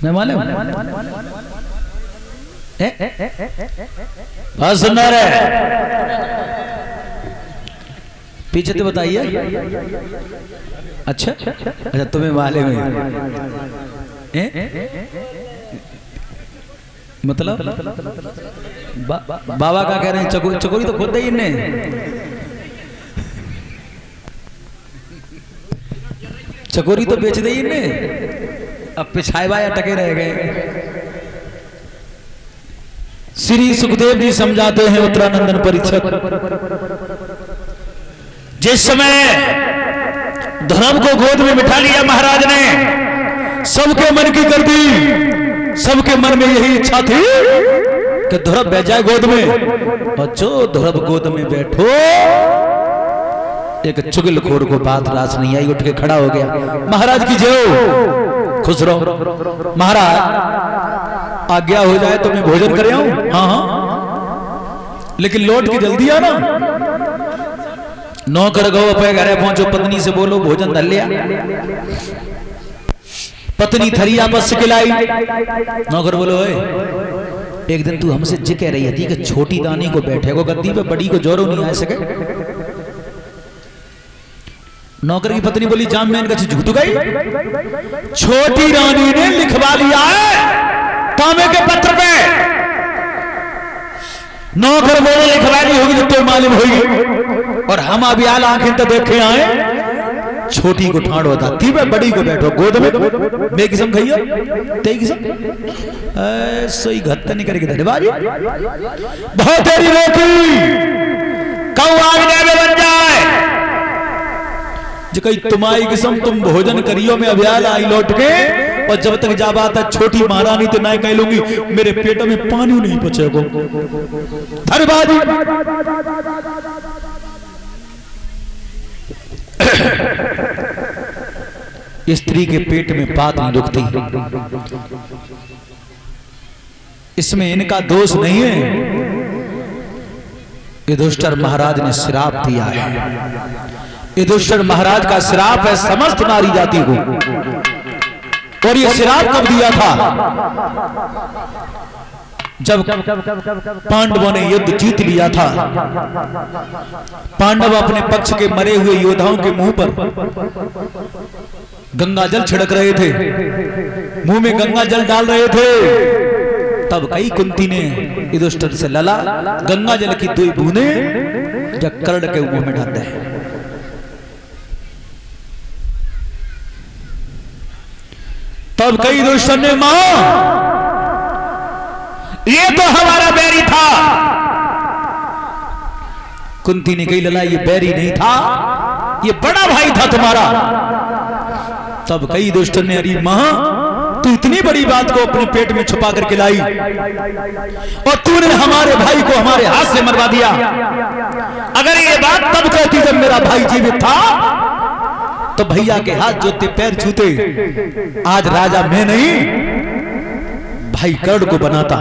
मैं मालूम बात सुनना रहे पीछे तो बताइए। अच्छा अच्छा तुम्हें मालूम है मतलब बाबा का कह रहे हैं चकोरी तो खोद दी इनने। चकोरी तो बेच दी इनने, अब पिछाए टके रह गए। श्री सुखदेव जी समझाते हैं उत्तरानंदन परिषद, जिस समय धर्म को गोद में बिठा लिया महाराज ने, सबके मन की कर दी। सबके मन में यही इच्छा थी कि ध्रुव बैठ जाए गोद में, और जो ध्रुव गोद में बैठो एक चुगलखोर को बात रास नहीं आई, उठ के खड़ा हो गया। महाराज की जय, खुश रहो महाराज, आज्ञा हो जाए तो मैं भोजन कर आऊं। हाँ हाँ लेकिन लौट के जल्दी आना। नौकर गो पे घरे पहुंचो, पत्नी से बोलो भोजन धर लिया। पत्नी थरिया बस खिलाई। नौकर बोलो एक दिन तू हमसे जी कह रही थी कि छोटी दानी को बैठे को गद्दी पे, बड़ी को जोरो नहीं आ सके। नौकर की पत्नी बोली जाम में इनका झूठ गई, छोटी रानी ने लिखवा लिया है तांबे के पत्र पे। नौकर बोले लिखवा ली होगी तो तो मालूम होगी, और हम अभी आल आंखें तो देखे आए छोटी को ठाड़ होता थी मैं, बड़ी को बैठो गोद में। मैं किस्म खाइयो ते किस्म सोई घत्ता नहीं करेगी धन्यवाद। बहुत तेरी रोकी कौ आज्ञा में बन जाए जो कहीं तुम्हारी किस्म तुम भोजन करियो। मैं अभियाल आई लौट के, और जब तक जा बात है छोटी महारानी तो ना कह लूंगी मेरे पेट में पानी नहीं पचेगा। धन्यवाद। स्त्री के पेट में बात नहीं रुकती, इसमें इनका दोष नहीं है। युधिष्ठिर महाराज ने श्राप दिया है। युधिष्ठिर महाराज का श्राप है समस्त नारी जाति को। और ये श्राप कब दिया था? जब पांडवों ने युद्ध जीत लिया था। पांडव अपने पक्ष के मरे हुए योद्धाओं के मुंह पर गंगा जल छिड़क रहे थे, मुंह में गंगा जल डाल रहे थे। तब कई कुंती ने युधिष्ठिर से लला, गंगा जल की 2 बूंदें जब कर्ण के मुंह में डालते हैं। तब कई युधिष्ठिर ने मां ये तो हमारा बैरी था। कुंती ने कही लला ये बैरी नहीं था, ये बड़ा भाई था तुम्हारा। तब कई युधिष्ठिर ने अरे मां तू इतनी बड़ी बात को अपने पेट में छुपा करके लाई, और तूने हमारे भाई को हमारे हाथ से मरवा दिया। अगर ये बात तब कहती जब मेरा भाई जीवित था तो भैया के हाथ जोते पैर छूते, आज राजा मैं नहीं भाई कर्ण को बनाता।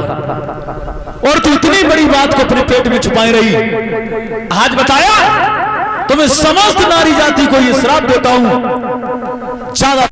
और तू इतनी बड़ी बात को अपने पेट में छुपाए रही। आज बताया तो मैं समस्त नारी जाति को ये श्राप देता हूं, ज्यादा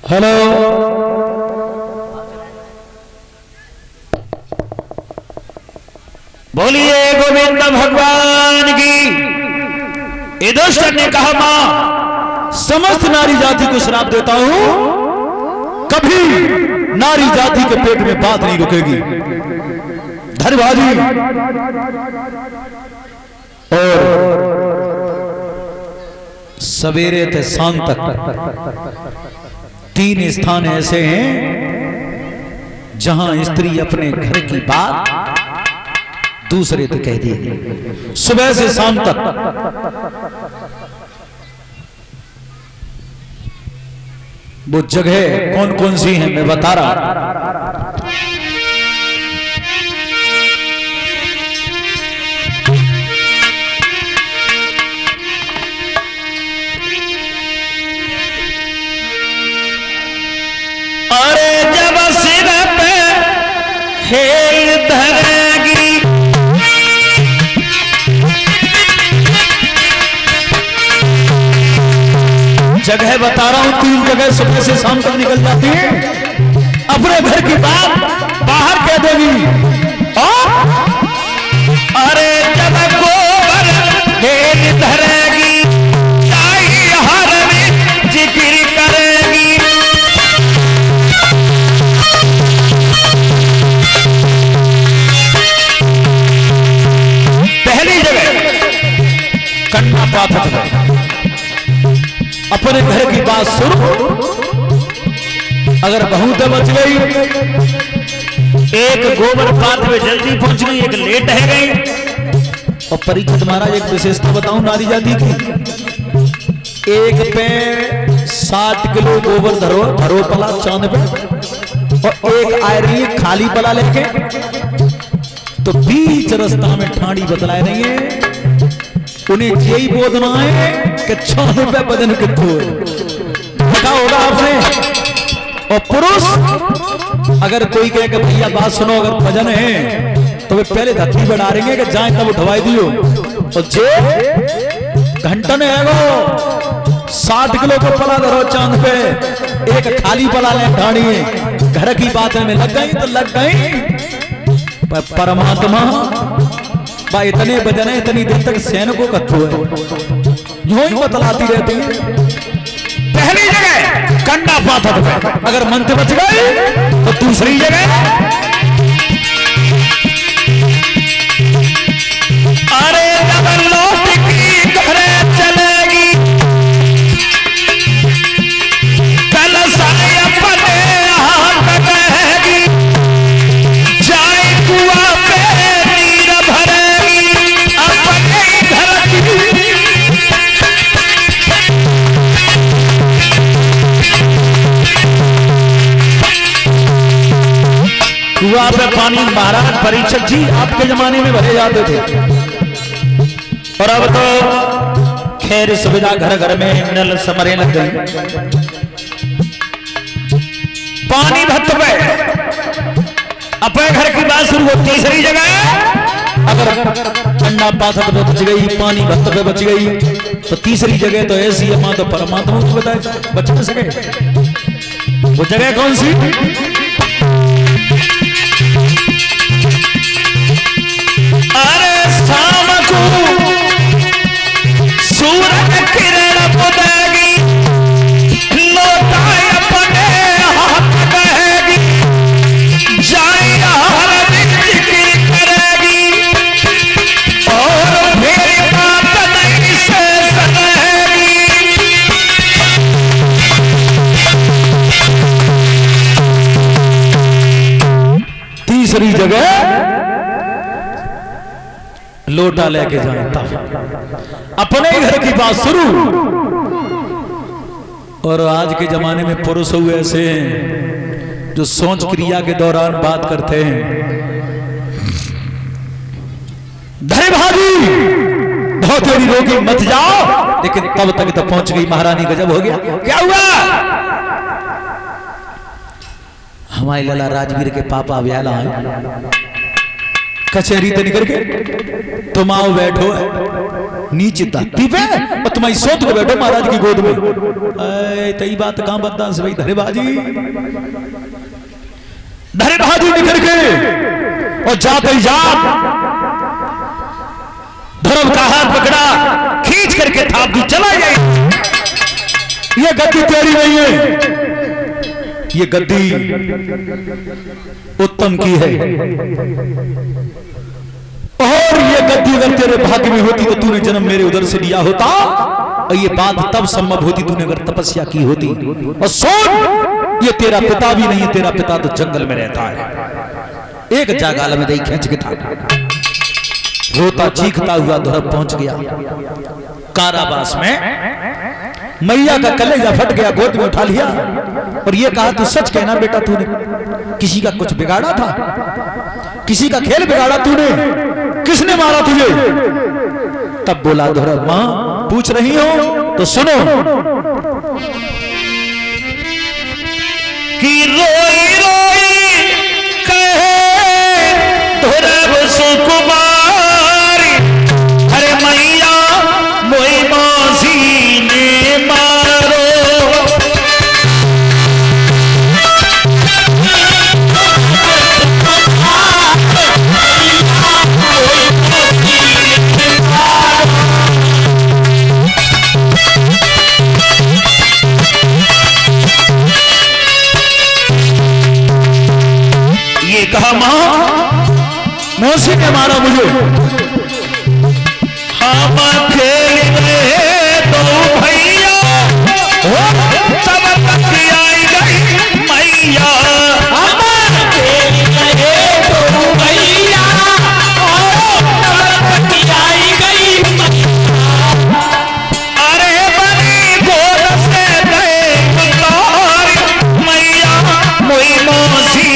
हेलो बोलिए गोविंद भगवान की। युधिष्ठिर ने कहा मां समस्त नारी जाति को श्राप देता हूं, कभी नारी जाति के पेट में बात नहीं रुकेगी। धर्मभाजी और सवेरे से शाम तक 3 स्थान ऐसे हैं जहां स्त्री अपने घर की बात दूसरे से कह दी। सुबह से शाम तक वो जगह कौन कौन सी हैं मैं बता रहा। खेल धरेगी। जगह बता रहा हूं, 3 जगह सुबह से शाम तक निकल जाती है, अपने घर की बात बाहर कह देगी। अरे जब गोबर खेल धरेगी, चाहे हर में जिक्र करेगी। पहली जगह कन्ना पाथर है, अपने घर की बात सुनो। अगर बहू तो बच गई, एक गोबर पात में जल्दी पहुंच गई, एक लेट है गई। और परीक्षित महाराज एक विशेषता बताऊं नारी जाति की, एक पे 60 किलो गोबर धरो पला चांद पे, और एक आ रही है खाली पला लेके, तो बीच रास्ता में ठाड़ी बतलाए रही है। उन्हें यही बोधना है कि 6 रुपए बदन कितने देखा होगा आपने। और पुरुष अगर कोई कहे कि भैया बात सुनो, अगर भजन है तो वे पहले धरती बढ़ा देंगे कि जाए तब उठवाई दियो। और जे घंटन है वो 60 किलो को पला धरो चांद पे, एक खाली पला ले ढाणी, घर की बातें में लग गई तो लग गई। पर परमात्मा भाई इतने भजन है, इतनी देर तक सैन को कथू है, यूं ही बतलाती रहती है। पहली जगह कंडा पाथर पे, अगर मंत्र बच गए तो दूसरी जगह अरे जब लौट की घरे चलेगी, कल सारे अपने हाथ कहेगी, जाए कुआ पे नीर भरेगी अपने घर की। कुआ पे पानी महाराज परीक्षक जी आपके जमाने में भरे जाते थे, और अब तो खैर सुविधा घर घर में नल समरे लग गई। पानी भत्त पे अपने घर की बात शुरू हो। तीसरी जगह अगर ठंडा पाथर पे बच गई, पानी भत्त पे बच गई, तो तीसरी जगह तो ऐसी है मां तो परमात्मा को बताए बच न सके। वो जगह कौन सी? अरे शाम को सूरज किरण पुदेगी, लौटाए अपने हाथ कहेगी, जाए हर दिन जिक्र करेगी, और मेरी बात नहीं शेष रहेगी। तीसरी जगह लोटा लेके जाए तब अपने घर की बात शुरू। और आज के जमाने में पुरुष हुए ऐसे हैं जो सोच क्रिया के दौरान बात करते हैं, धरे भाभी बहुत देरी रोगी मत जाओ, लेकिन तब तक तो पहुंच गई महारानी, गजब हो गया। क्या हुआ? हमारे लला राजवीर के पापा व्याला आए, कचहरी से निकल के तुम आओ बैठो नीचे धरती पे, और तुम्हारी सोच को बैठो महाराज की गोद में। तई बात कहां बता से भाई धरेबाजी निकल के, और जाते जात धर्म का हाथ पकड़ा, खींच करके थाप दी, चला गया। ये गद्दी तेरी नहीं है, ये गद्दी उत्तम की है, और ये गद्दी अगर तेरे भाग्य में होती तो तूने जन्म मेरे उधर से लिया होता, और ये बात तब संभव होती तूने अगर तपस्या की होती। और सुन, ये तेरा पिता भी नहीं है, तेरा पिता तो जंगल में रहता है। एक जागाल में दही खींच के था, रोता चीखता हुआ धर्म पहुंच गया कारावास में। मैया का कलेजा फट गया, गोद में उठा लिया और ये कहा तू सच कहना बेटा, तूने किसी का कुछ बिगाड़ा था, किसी का खेल बिगाड़ा तूने, किसने मारा तुझे? तब बोला धोरा, मां पूछ रही हो तो सुनो कि रोई रोई कहे मुझे। हम खेल रहे दो भैया तब तक आई गई मैया। हम खेल रहे दो भैया तब तक आई गई मैया। अरे बनी गोद से गए मैया मोई मौसी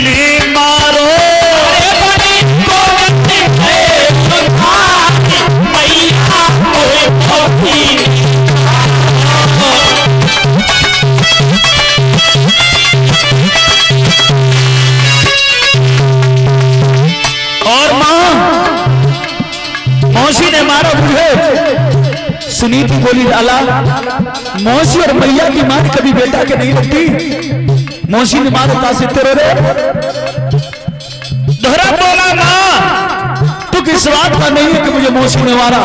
ने मारो। अरे बनी गोद से गए मैया मोई मौसी ने। और मां मौसी ने मारा मुझे। सुनीति बोली लाला मौसी और मैया की मां कभी बेटा के नहीं लगती। मौसी ने मारा था तेरे रे। दोहरा बोला मां दुख इस बात का नहीं है कि मुझे मौसी ने मारा,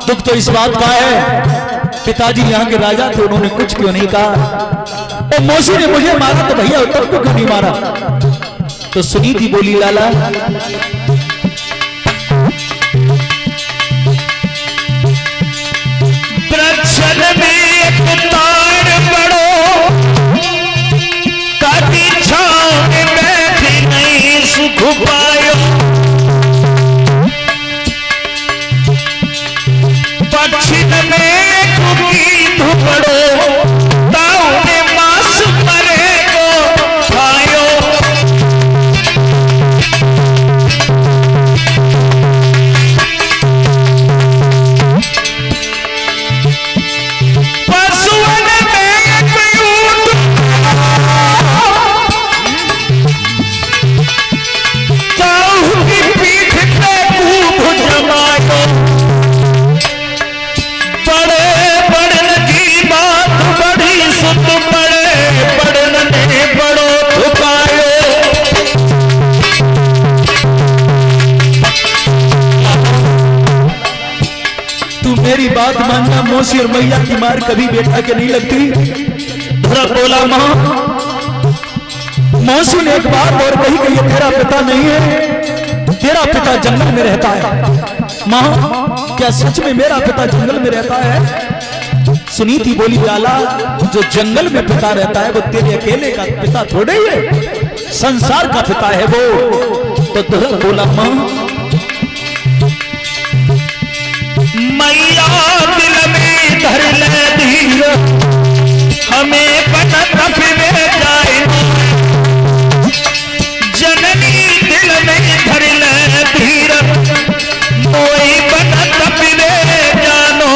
दुख तो इस बात का है पिताजी यहाँ के राजा थे, उन्होंने कुछ क्यों नहीं कहा। तो मौसी ने मुझे मारा तो भैया उत्तर को क्यों नहीं मारा। तो सुनीति बोली लाला वृक्षन में एक तार पड़ो कभी छांव में बैठी नहीं सुख पायो। पक्षिन में कुकी धुपड़ो ताऊ ने मांस मरे को खायो। पशुअन में ऊंट ताऊ की पीठ पे खूब जमायो। बड़े बड़न की बात बड़ी सुत पड़े बड़न ने बड़ो छुपायो। तू मेरी बात मानना मौसी और मैया की मार कभी बेटा के नहीं लगती। धरा बोला मां मौसी ने एक बात और कही कि ये तेरा पिता नहीं है, तेरा पिता जंगल में रहता है। मां क्या सच में मेरा पिता जंगल में रहता है। सुनीति बोली लाला जो जंगल में पिता रहता है वो तेरे अकेले का पिता थोड़े ही है, संसार का पिता है वो। तो तुरंत बोला मां मैया दिल में धर ले धीर हमें पता तपवे जाए। जननी दिल में धर ले धीर कोई पता तपवे जानो।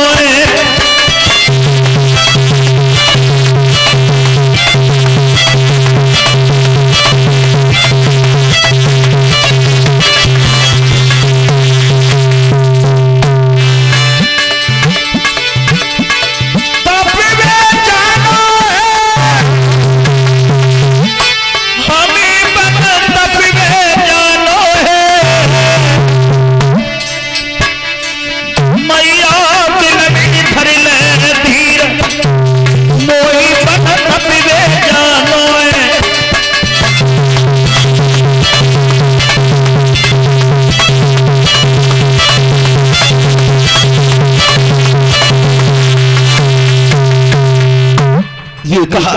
कहा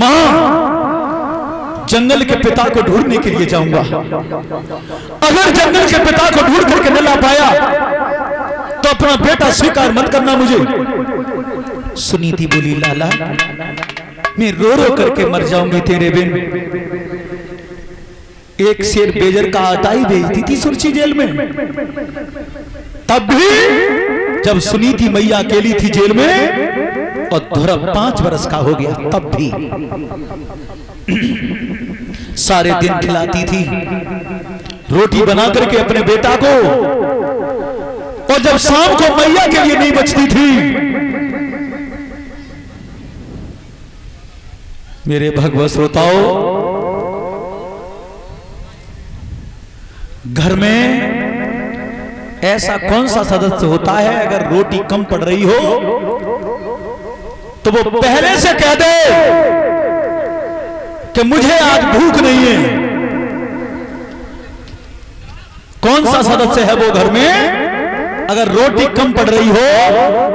मां जंगल के पिता को ढूंढने के लिए जाऊंगा, अगर जंगल के पिता को ढूंढ करके न ला पाया तो अपना बेटा स्वीकार मत करना मुझे। सुनीति बोली लाला मैं रो रो करके मर जाऊंगी तेरे बिन। एक शेर बेजर का आटा ही भेजती थी सुरची जेल में, तब भी जब सुनीति मैया अकेली थी जेल में और धर्म 5 बरस का हो गया तब भी सारे दिन खिलाती थी रोटी बना करके अपने बेटा को, और जब शाम को मैया के लिए नहीं बचती थी। मेरे भगवत श्रोताओं, घर में ऐसा कौन सा सदस्य होता है अगर रोटी कम पड़ रही हो तो वो पहले से कह दे कि मुझे आज भूख नहीं है। कौन सा सदस्य है वो घर में अगर रोटी कम पड़ रही हो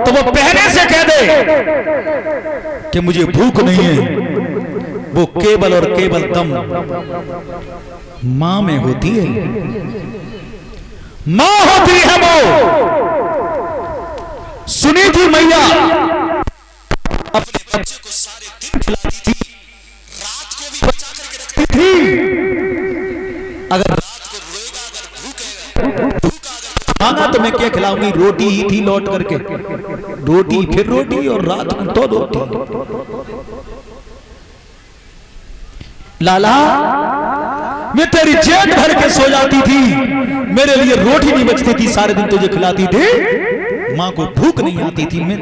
तो वो पहले से कह दे कि मुझे भूख नहीं है। वो केवल और केवल दम मां में होती है, मां होती है वो। सुनी थी मैया अपने बच्चे को सारे दिन खिलाती थी, रात को भी बचा करके रखती थी। अगर रात को रोएगा, अगर भूखेगा, मांगा तो मैं क्या खिलाऊंगी, रोटी ही थी लौट करके, रोटी फिर रोटी और रात को तो रोटी। लाला मैं तेरी जेब भर के सो जाती थी, मेरे लिए रोटी नहीं बचती थी, सारे दिन तुझे खिलाती थी, मां को भूख नहीं आती थी, मैं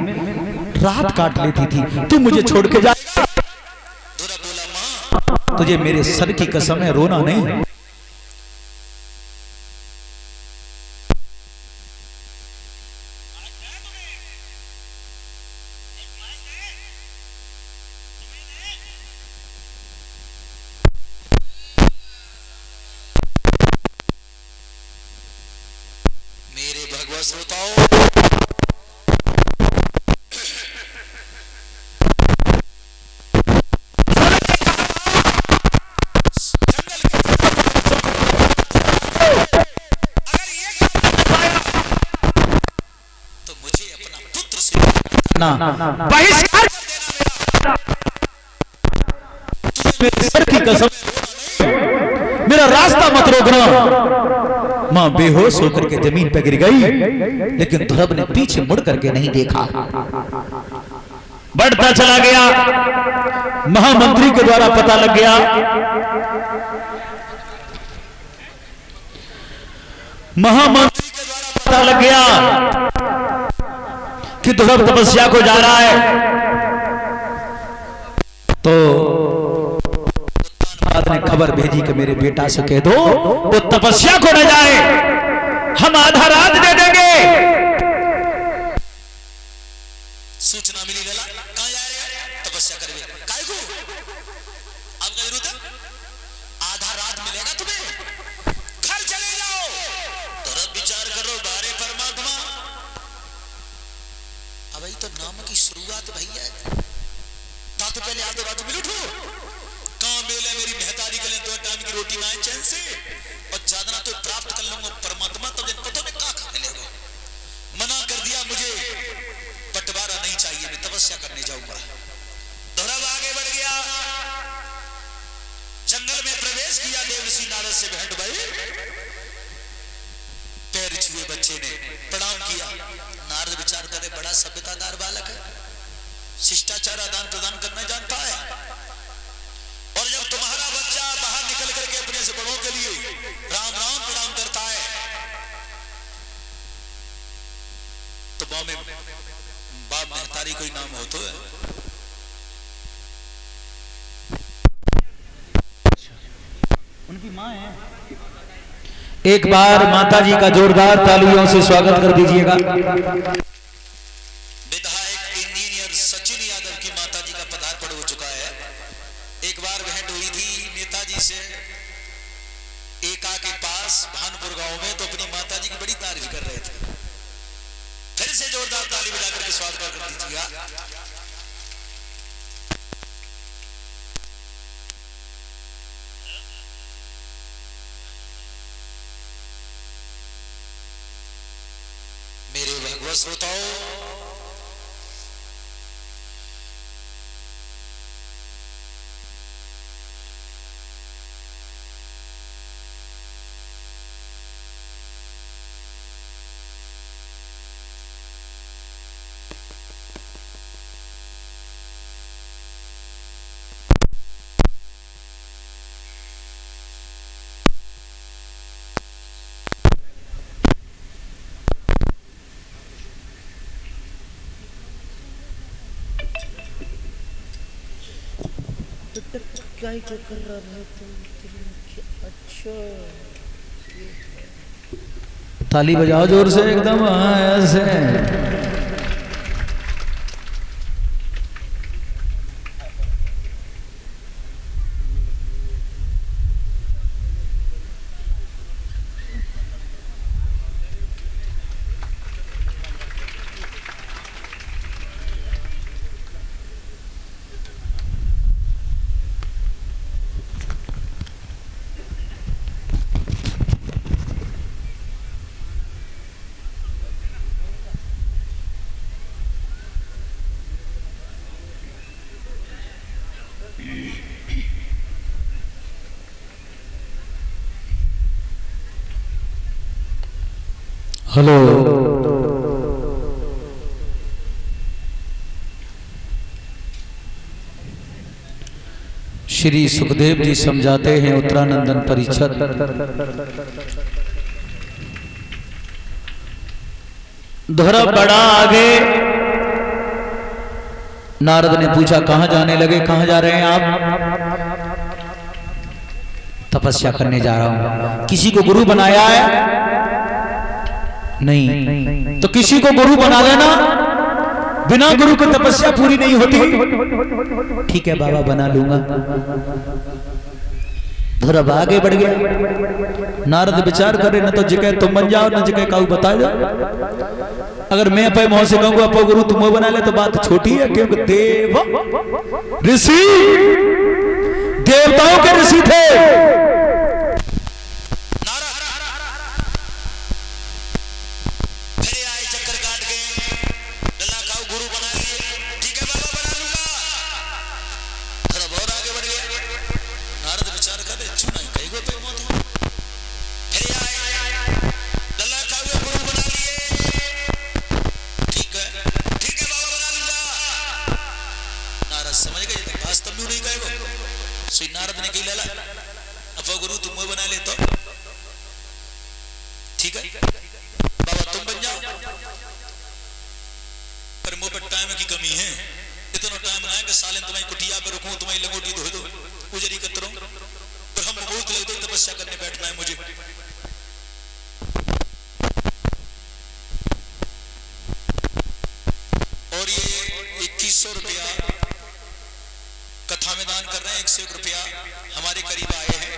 रात काट लेती थी, तू मुझे छोड़ के जाएगा। बोला मां तुझे मेरे सर की कसम है, रोना नहीं। बहिष्कार मेरे सर की कसम, मेरा रास्ता मत रोकना। मां बेहोश होकर के जमीन पर गिर गई, लेकिन ध्रुव ने पीछे मुड़ करके नहीं देखा, बढ़ता चला गया। महामंत्री के द्वारा पता लग गया, महामंत्री के द्वारा पता लग गया कि ध्रुव तपस्या को जा रहा है। तो उत्तानपाद ने खबर भेजी कि मेरे बेटा से कह दो वो तपस्या को न जाए, हम आधा रात दे देंगे। सूचना मिली, लला कहां जा रहे हैं, तपस्या करेंगे, काय को आपका जरूरत है, आधा रात मिलेगा तुम्हें, घर चले जाओ। ध्रुव विचार करो, बारे परमात्मा अब तो नाम की शुरुआत भैया तो पहले आधे बाजू मिल उठो, कहां मेले मेरी मेहतारी के लिए 2 टाइम की रोटी ना चैन से, और ज्यादा तो प्राप्त कर लूंगा परमात्मा, तब जन पता में कहां मिलेगा। मना कर दिया, मुझे बंटवारा नहीं चाहिए, मैं तपस्या करने जाऊंगा। ध्रुव आगे बढ़ गया, जंगल में प्रवेश किया, देवर्षि नारद से भेंट भई, पैर छुए बच्चे ने, प्रणाम किया। नारद विचार करे बड़ा सभ्यतादार बालक है, शिष्टाचार आदान प्रदान करना जानता है, और जब तुम्हारा बच्चा बाहर निकल करके अपने से बड़ों के लिए राम राम प्रणाम करता है, तो बाप महतारी कोई नाम हो तो है। उनकी मां है। एक बार माता जी का जोरदार तालियों से स्वागत कर दीजिएगा। विधायक इंजीनियर सचिन यादव की माता जी का पदार्पण हो चुका है। एक बार भेंट हुई थी नेताजी से एका के पास भानपुर गांव में, तो अपनी माता जी की बड़ी तारीफ कर रहे थे। फिर से जोरदार ताली बजाकर के स्वागत कर दीजिएगा। मेरे भगवत श्रोताओं, क्या कर रहा है तुम? अच्छा, ताली बजाओ जोर से एकदम, ऐसे। हेलो। श्री सुखदेव जी समझाते हैं उत्तरानंदन परिषद। धर्म बड़ा आगे। नारद ने पूछा कहां जाने लगे, कहां जा रहे हैं आप? तपस्या करने जा रहा हूं। किसी को गुरु बनाया है? नहीं। तो किसी को गुरु बना लेना। बिना गुरु को तपस्या पूरी नहीं होती। ठीक है बाबा बना लूंगा। धर्म आगे बढ़ गया। नारद विचार करे न तो जगह तुम बन जाओ, न जगह काऊ बता जाओ। अगर मैं अपने मुंह से कहूंगा अपो गुरु तुम बना ले तो बात छोटी है, क्योंकि देव ऋषि देवताओं के ऋषि थे। नारद ने कही लाला अपो गुरु तुम बना ले तो ठीक है बाबा तुम बन जाओ, पर मुंह पर टाइम की कमी है। इतना टाइम ना है कि साले तुम्हारी कुटिया पे रुकूं, तुम्हारी लंगोटी धो दो, उजरी कतरो, पर हम बहुत लगते तपस्या करने बैठना है मुझे। और ये 2100 रुपया कथा में दान कर रहे हैं। 101 रुपया हमारे करीब आए हैं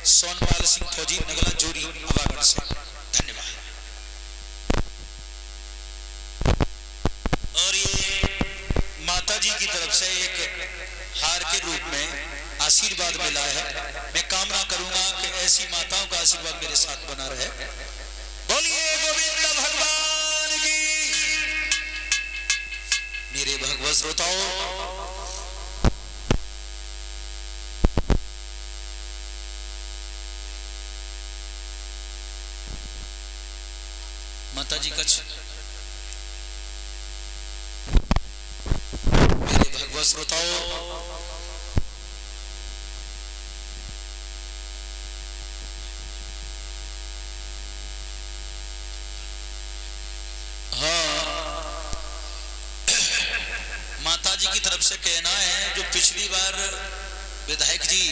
सोनपाल सिंह फौजी नगला जोरी अवागढ़ से। धन्यवाद। और ये माता जी की तरफ से एक हार के रूप में आशीर्वाद मिला है। मैं कामना करूंगा कि ऐसी माताओं का आशीर्वाद मेरे साथ बना रहे। बोलिए गोविंद भगवान की। मेरे भगवत श्रोताओं, माता जी कच्छ मेरे भगवत श्रोताओं, हाँ माता जी की तरफ से कहना है, जो पिछली बार विधायक जी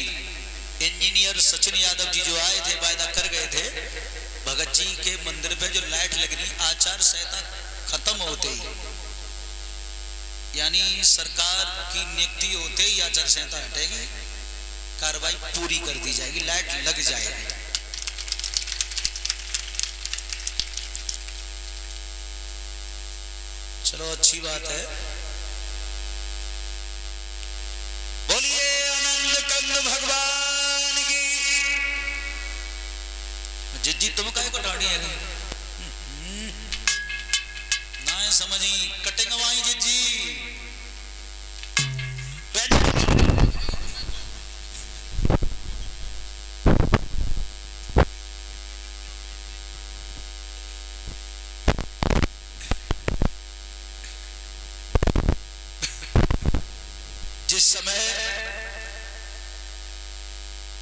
इंजीनियर सचिन यादव जी जो आए थे, वायदा कर गए थे भगत जी के मंदिर पे जो लाइट लगनी आचार संहिता खत्म होते ही, यानी सरकार की नियुक्ति होते ही आचार संहिता हटेगी, कार्रवाई पूरी कर दी जाएगी, लाइट लग जाएगी। चलो अच्छी बात है। बोलिए आनंद कंद भगवान की। जिज्जी तुम काहे को डांडी है ना समझी कटेंगे वहीं जिज्जी। जिस समय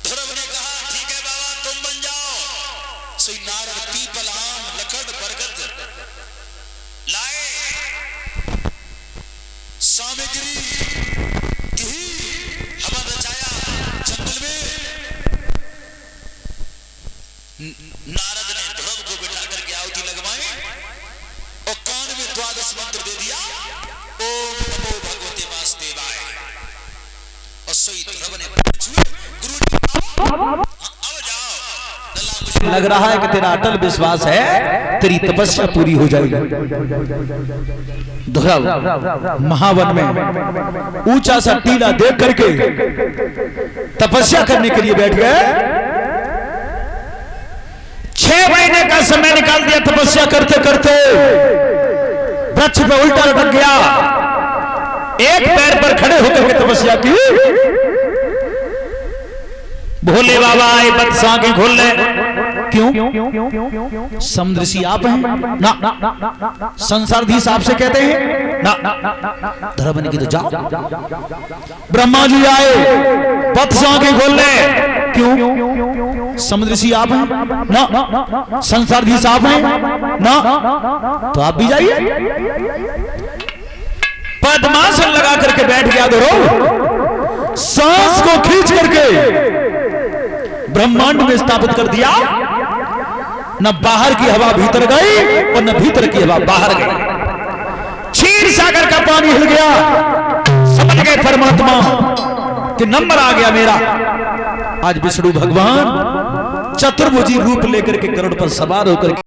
ध्रुव ने कहा ठीक है बाबा तुम बन जाओ, सो नारद पीपल आम लकड़ बरगद लाए सामग्री की हवा बचाया जंगल में। नारद ने ध्रुव को बिठा करके आहुति लगवाई और कान में 12 मंत्र दे दिया, ओम नमो भगवते वासुदेवाय। और सोई ध्रुव ने गुरु जी लग रहा है कि तेरा अटल विश्वास है, तेरी तपस्या पूरी हो जाएगी। ध्रुव महावन में ऊंचा सा टीला देख करके तपस्या करने के लिए बैठ गए। 6 महीने का समय निकाल दिया तपस्या करते करते। वृक्ष पे उल्टा लटक गया, एक पैर पर खड़े होकर के तपस्या की। भोले बाबा आए, बदसा की खोल ले। क्यों? समुद्रसी आप हैं ना, संसारधीश आपसे कहते हैं ना, धर्म की तो जाओ। ब्रह्मा जी आए, पथ से आंखें खोल ले, क्यों? समुद्रसी आप हैं ना, संसारधीश आप हैं ना, तो आप भी जाइए। पद्मासन लगा करके बैठ गया धरो, सांस को खींच करके ब्रह्मांड में स्थापित कर दिया। न बाहर की हवा भीतर गई और न भीतर की हवा बाहर गई। क्षीर सागर का पानी हिल गया, समझ गए परमात्मा कि नंबर आ गया मेरा। आज विष्णु भगवान चतुर्भुजी रूप लेकर के गरुड़ पर सवार होकर